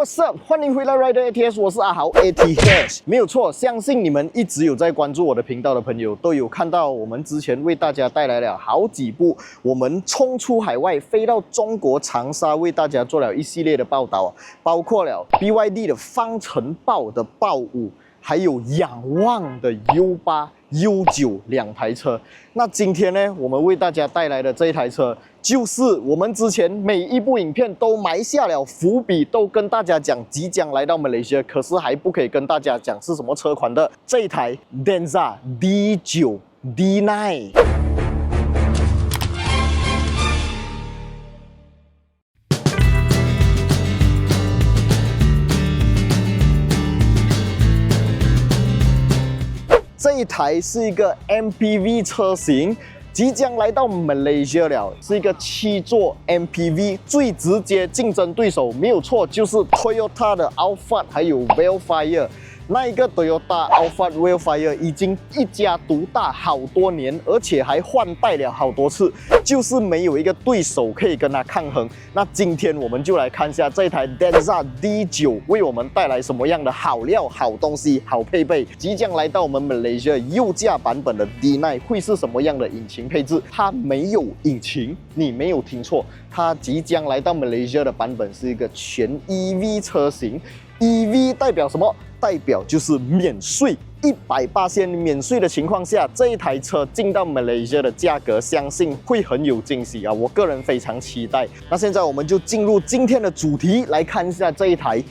What's up？ 欢迎回来 Rider ATS， 我是阿豪 ATS， 没有错，相信你们一直有在关注我的频道的朋友，都有看到我们之前为大家带来了好几部我们冲出海外飞到中国长沙为大家做了一系列的报道，包括了 BYD 的方程豹的豹5，还有仰望的 U8、U9 两台车。那今天呢，我们为大家带来的这一台车，就是我们之前每一部影片都埋下了伏笔，都跟大家讲即将来到马来西亚，可是还不可以跟大家讲是什么车款的这一台 Denza D9 D9。这一台是一个 MPV 车型，即将来到马来西亚了，是一个7座 MPV， 最直接竞争对手没有错，就是 Toyota 的 Alphard 还有 Vellfire。那一个 Toyota Alphard Vellfire 已经一家独大好多年，而且还换代了好多次，就是没有一个对手可以跟它抗衡。那今天我们就来看一下这台 Denza D9 为我们带来什么样的好料、好东西、好配备。即将来到我们马来西亚右驾版本的 D9 会是什么样的引擎配置？它没有引擎，你没有听错，它即将来到马来西亚的版本是一个全 EV 车型。EV 代表什么？代表就是免税，100%免税的情况下，这一台车进到马来西亚的价格，相信会很有惊喜啊！我个人非常期待。那现在我们就进入今天的主题，来看一下这一台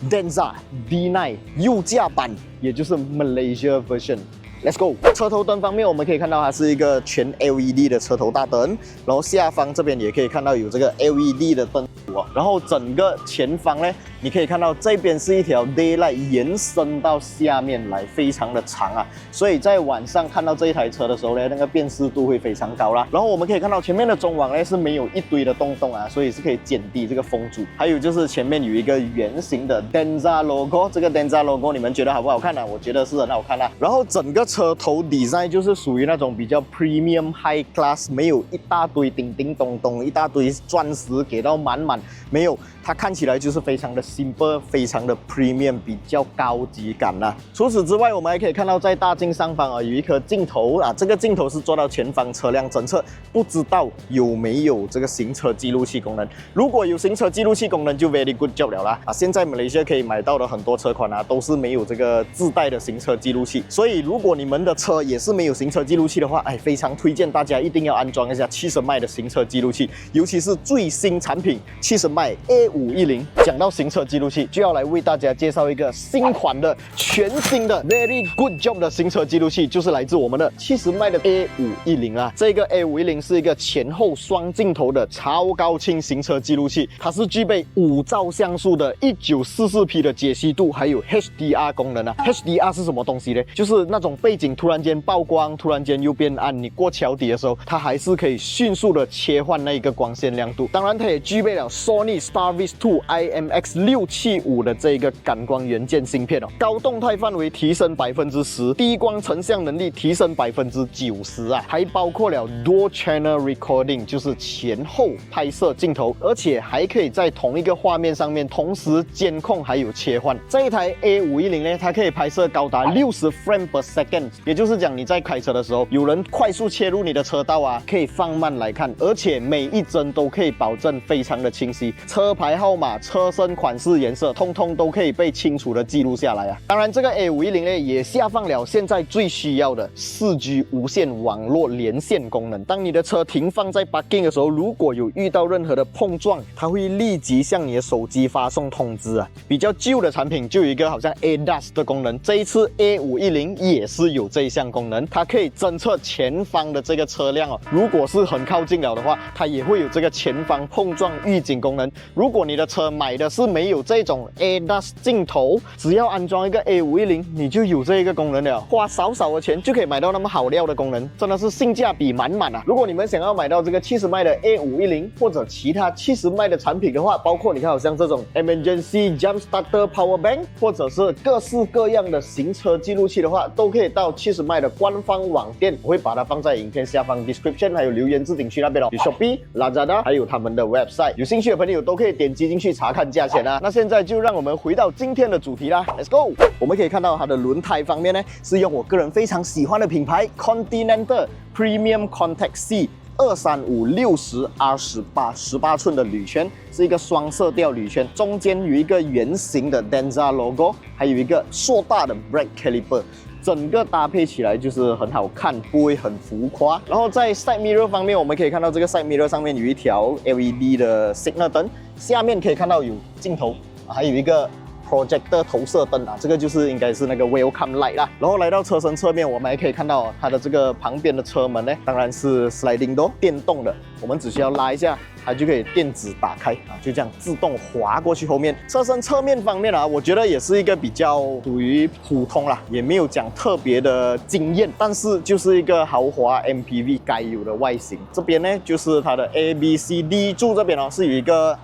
Denza D9 右驾版，也就是 Malaysia version。Let's go！ 车头灯方面，我们可以看到它是一个全 LED 的车头大灯，然后下方这边也可以看到有这个 LED 的灯组啊，然后整个前方呢，你可以看到这边是一条 daylight 延伸到下面来，非常的长啊，所以在晚上看到这一台车的时候呢，那个辨识度会非常高啦。然后我们可以看到前面的中网呢是没有一堆的洞洞啊，所以是可以减低这个风阻。还有就是前面有一个圆形的 Denza logo， 这个 Denza logo 你们觉得好不好看呢？我觉得是很好看啊。然后整个车头 design 就是属于那种比较 premium high class， 没有一大堆叮叮咚咚，一大堆钻石给到满满，没有，它看起来就是非常的 simple， 非常的 premium， 比较高级感啦。除此之外，我们还可以看到在大镜上方啊有一颗镜头啊，这个镜头是做到前方车辆侦测，不知道有没有这个行车记录器功能。如果有行车记录器功能，就 very good job 了啦。现在马来西亚可以买到的很多车款啊，都是没有这个自带的行车记录器，所以如果你们的车也是没有行车记录器的话，非常推荐大家一定要安装一下70迈的行车记录器，尤其是最新产品70迈 A510。讲到行车记录器，就要来为大家介绍一个新款的全新的 very good job 的行车记录器，就是来自我们的70迈的 A510啊。这个 A510是一个前后双镜头的超高清行车记录器，它是具备5兆像素的1944P 的解析度，还有 HDR 功能啊。HDR 是什么东西呢？就是那种背景突然间曝光，突然间又变暗，你过桥底的时候，它还是可以迅速的切换那个光线亮度。当然，它也具备了 Sony Starvis 2 IMX675 的这个感光元件芯片哦，高动态范围提升10%，低光成像能力提升90%啊，还包括了 Dual Channel Recording， 就是前后拍摄镜头，而且还可以在同一个画面上面同时监控还有切换。这一台 A510 呢，它可以拍摄高达60 frame per second， 也就是讲你在开车的时候，有人快速切入你的车道啊，可以放慢来看，而且每一帧都可以保证非常的清晰，车牌号码、车身款式、颜色，通通都可以被清楚的记录下来啊。当然，这个 A510 呢也下放了现在最需要的4G 无线网络连线功能。当你的车停放在 parking 的时候，如果有遇到任何的碰撞，它会立即向你的手机发送通知啊。比较旧的产品就有一个好像 ADAS 的功能，这一次 A510 也是有这一项功能，它可以侦测前方的这个车辆哦。如果是很靠近了的话，它也会有这个前方碰撞预警功能。如果你的车买的是没有这种 ADAS 镜头，只要安装一个 A510， 你就有这一个功能了，花少少的钱就可以买到那么好料的功能，真的是性价比满满啊！如果你们想要买到这个70迈的 A510或者其他70迈的产品的话，包括你看好像这种 Emergency Jump Starter Power Bank， 或者是各式各样的行车记录器的话，都可以到70迈的官方网店，我会把它放在影片下方 description 还有留言置顶区那边哦。有 Shopee、Lazada 还有他们的 website， 有兴趣的朋友都可以点击进去查看价钱啊。那现在就让我们回到今天的主题啦 ，Let's go！ 我们可以看到它的轮胎方面呢，是用我个人非常喜欢的品牌 Continental Premium Contact C。235/60 R18 寸的铝圈，是一个双色调铝圈，中间有一个圆形的 Denza logo， 还有一个硕大的 brake caliper， 整个搭配起来就是很好看，不会很浮夸。然后在 side mirror 方面，我们可以看到这个 side mirror 上面有一条 LED 的 signal 灯，下面可以看到有镜头，还有一个projector 投射灯啊，这个就是应该是那个 welcome light 啦。然后来到车身侧面，我们还可以看到它的这个旁边的车门呢，当然是 sliding door 电动的，我们只需要拉一下，它就可以电子打开啊，就这样自动滑过去后面。车身侧面方面啊，我觉得也是一个比较属于普通啦，也没有讲特别的惊艳，但是就是一个豪华 MPV 该有的外形。这边呢，就是它的 ABCD 柱这边哦，是有一个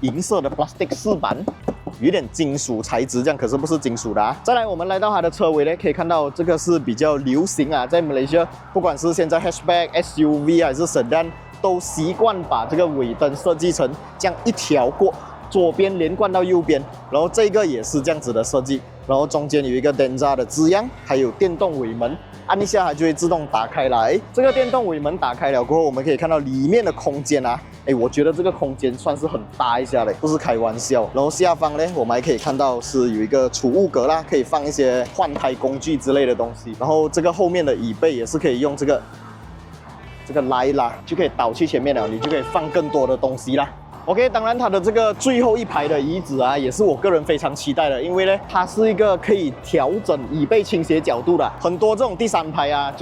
银色的 plastic 饰板。有点金属材质这样，可是不是金属的啊。再来，我们来到它的车尾呢，可以看到这个是比较流行啊，在马来西亚，不管是现在 hatchback、SUV 还是 sedan， 都习惯把这个尾灯设计成这样一条过，左边连贯到右边，然后这个也是这样子的设计，然后中间有一个 Denza 的字样，还有电动尾门。按一下它就会自动打开来。这个电动尾门打开了过后，我们可以看到里面的空间啊，我觉得这个空间算是很大一下的，不是开玩笑。然后下方呢，我们还可以看到是有一个储物格啦，可以放一些换胎工具之类的东西。然后这个后面的椅背也是可以用这个拉一拉，就可以倒去前面了，你就可以放更多的东西啦。OK， 当然它的这个最后一排的椅子啊，也是我个人非常期待的，因为呢，它是一个可以调整椅背倾斜角度的。很多这种第三排啊，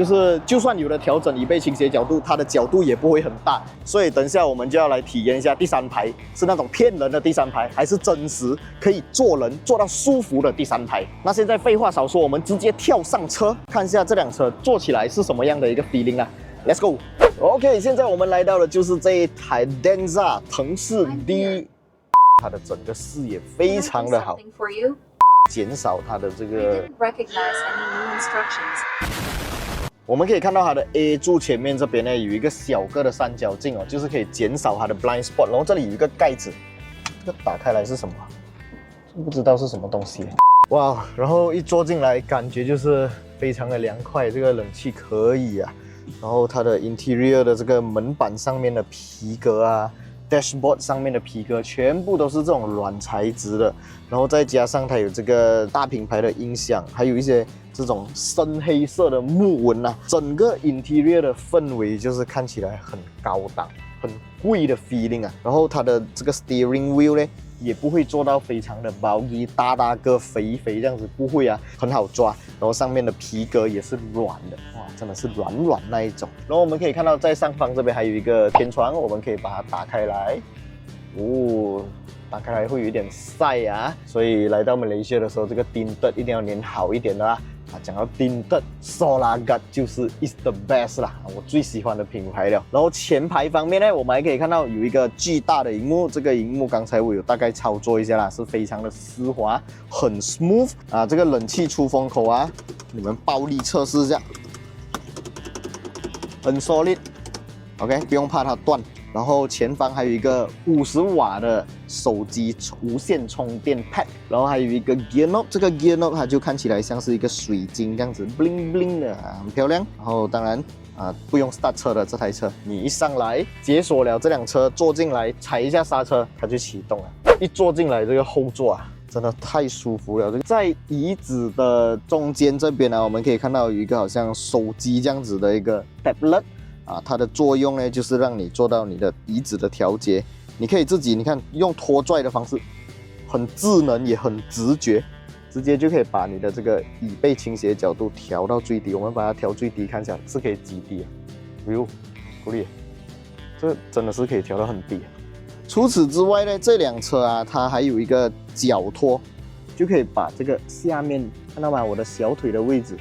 就算有的调整椅背倾斜角度，它的角度也不会很大。所以等一下我们就要来体验一下第三排是那种骗人的第三排，还是真实可以坐人坐到舒服的第三排。那现在废话少说，我们直接跳上车，看一下这辆车坐起来是什么样的一个 feeling 啊 ！Let's go。OK， 现在我们来到的就是这一台 Denza 腾势 D， 它的整个视野非常的好，减少它的这个。我们可以看到它的 A 柱前面这边呢有一个小个的三角镜哦，就是可以减少它的 blind spot。然后这里有一个盖子，这个打开来是什么？不知道是什么东西。哇，然后一坐进来，感觉就是非常的凉快，这个冷气可以啊。然后它的 interior 的这个门板上面的皮革啊 ，dashboard 上面的皮革全部都是这种软材质的，然后再加上它有这个大品牌的音响，还有一些这种深黑色的木纹啊，整个 interior 的氛围就是看起来很高档、很贵的 feeling 啊。然后它的这个 steering wheel 呢，也不会做到非常的bulky大个肥这样子，不会啊，很好抓。然后上面的皮革也是软的，哇，真的是软那一种。然后我们可以看到在上方这边还有一个天窗，我们可以把它打开来。哦，打开来会有一点晒啊，所以来到马来西亚的时候，这个丁特一定要粘好一点的啦。讲到丁特 Solagat 就是 is the best 啦，我最喜欢的品牌了。然后前排方面呢，我们还可以看到有一个巨大的荧幕，这个荧幕刚才我有大概操作一下啦，是非常的丝滑，很 smooth 啊。这个冷气出风口啊，你们暴力测试一下，很 solid。OK， 不用怕它断。然后前方还有一个50瓦的手机无线充电 pad， 然后还有一个 gear knob， 这个 gear knob 它就看起来像是一个水晶这样子 bling bling 的，很漂亮。然后当然不用 start 车的这台车，你一上来解锁了这辆车，坐进来踩一下刹车，它就启动了。一坐进来这个后座啊，真的太舒服了。在椅子的中间这边呢，我们可以看到有一个好像手机这样子的一个 tablet。它的作用呢，就是让你做到你的椅子的调节，你可以自己，你看用拖拽的方式，很智能也很直觉，直接就可以把你的这个椅背倾斜角度调到最低。我们把它调最低，看一下是可以几低啊？哎呦，够力！这真的是可以调到很低。除此之外呢，这辆车啊，它还有一个脚托，就可以把这个下面看到吗？我的小腿的位置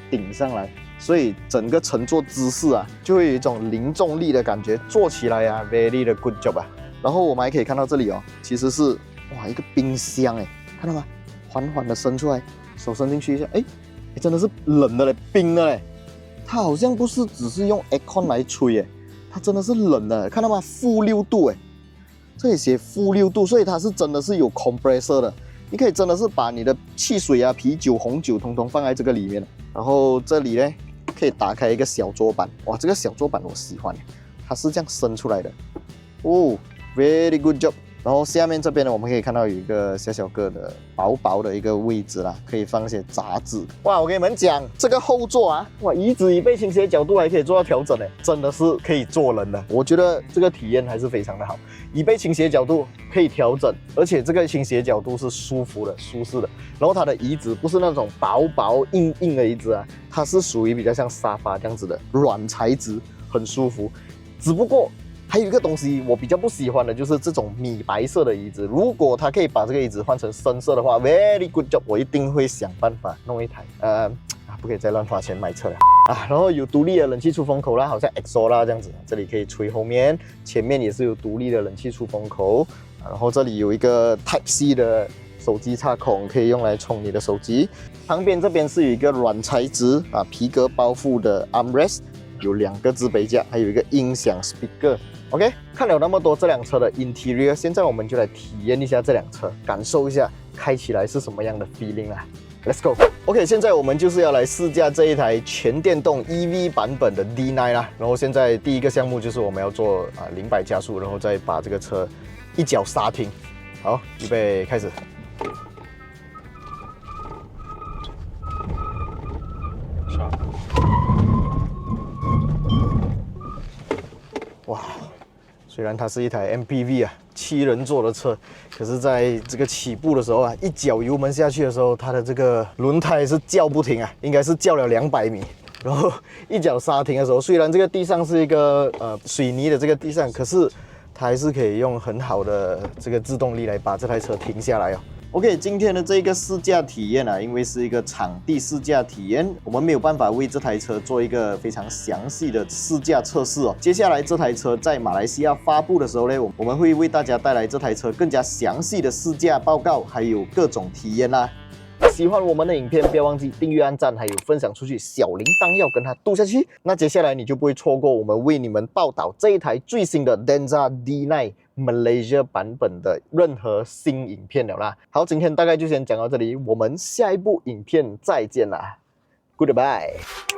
顶上来。所以整个乘坐姿势啊，就会有一种零重力的感觉，坐起来啊 ，very 的 good job 啊。然后我们还可以看到这里哦，其实是哇一个冰箱哎，看到吗？缓缓的伸出来，手伸进去一下，哎，真的是冷的嘞，冰的嘞。它好像不是只是用 aircon 来吹耶，它真的是冷的，看到吗？-6度哎，这里写-6度，所以它是真的是有 compressor 的。你可以真的是把你的汽水啊、啤酒、红酒统统放在这个里面。然后这里呢，可以打开一个小桌板，哇，这个小桌板我喜欢，它是这样伸出来的。哦 ，very good job。然后下面这边呢，我们可以看到有一个小小个的薄薄的一个位置啦，可以放一些杂志。哇，我跟你们讲，这个后座啊，哇，椅子椅背倾斜角度还可以做到调整呢，真的是可以坐人的。我觉得这个体验还是非常的好，椅背倾斜角度可以调整，而且这个倾斜角度是舒服的、舒适的。然后它的椅子不是那种薄薄硬硬的椅子啊，它是属于比较像沙发这样子的软材质，很舒服。只不过还有一个东西我比较不喜欢的，就是这种米白色的椅子。如果它可以把这个椅子换成深色的话 ，very good job， 我一定会想办法弄一台。不可以再乱花钱买车了啊！然后有独立的冷气出风口啦，好像 EXO 啦这样子，这里可以吹后面，前面也是有独立的冷气出风口。然后这里有一个 Type C 的手机插孔，可以用来充你的手机。旁边这边是有一个软材质啊皮革包覆的 armrest， 有2个置杯架，还有一个音响 speaker。OK， 看了那么多这辆车的 interior， 现在我们就来体验一下这辆车，感受一下开起来是什么样的 feeling 啦。Let's go。OK， 现在我们就是要来试驾这一台全电动 EV 版本的 D9 啦。然后现在第一个项目就是我们要做0-100加速，然后再把这个车一脚刹停。好，预备开始。哇！虽然它是一台 MPV 啊，7人座的车，可是在这个起步的时候啊，一脚油门下去的时候，它的这个轮胎是叫不停啊，应该是叫了200米。然后一脚刹停的时候，虽然这个地上是一个水泥的这个地上，可是它还是可以用很好的这个制动力来把这台车停下来哦。OK， 今天的这个试驾体验啊，因为是一个场地试驾体验，我们没有办法为这台车做一个非常详细的试驾测试哦。接下来这台车在马来西亚发布的时候呢，我们会为大家带来这台车更加详细的试驾报告，还有各种体验啦。喜欢我们的影片，不要忘记订阅、按赞，还有分享出去，小铃铛要跟它嘟下去。那接下来你就不会错过我们为你们报道这一台最新的 Denza D9 Malaysia 版本的任何新影片了啦。好，今天大概就先讲到这里，我们下一部影片再见啦 ，Goodbye。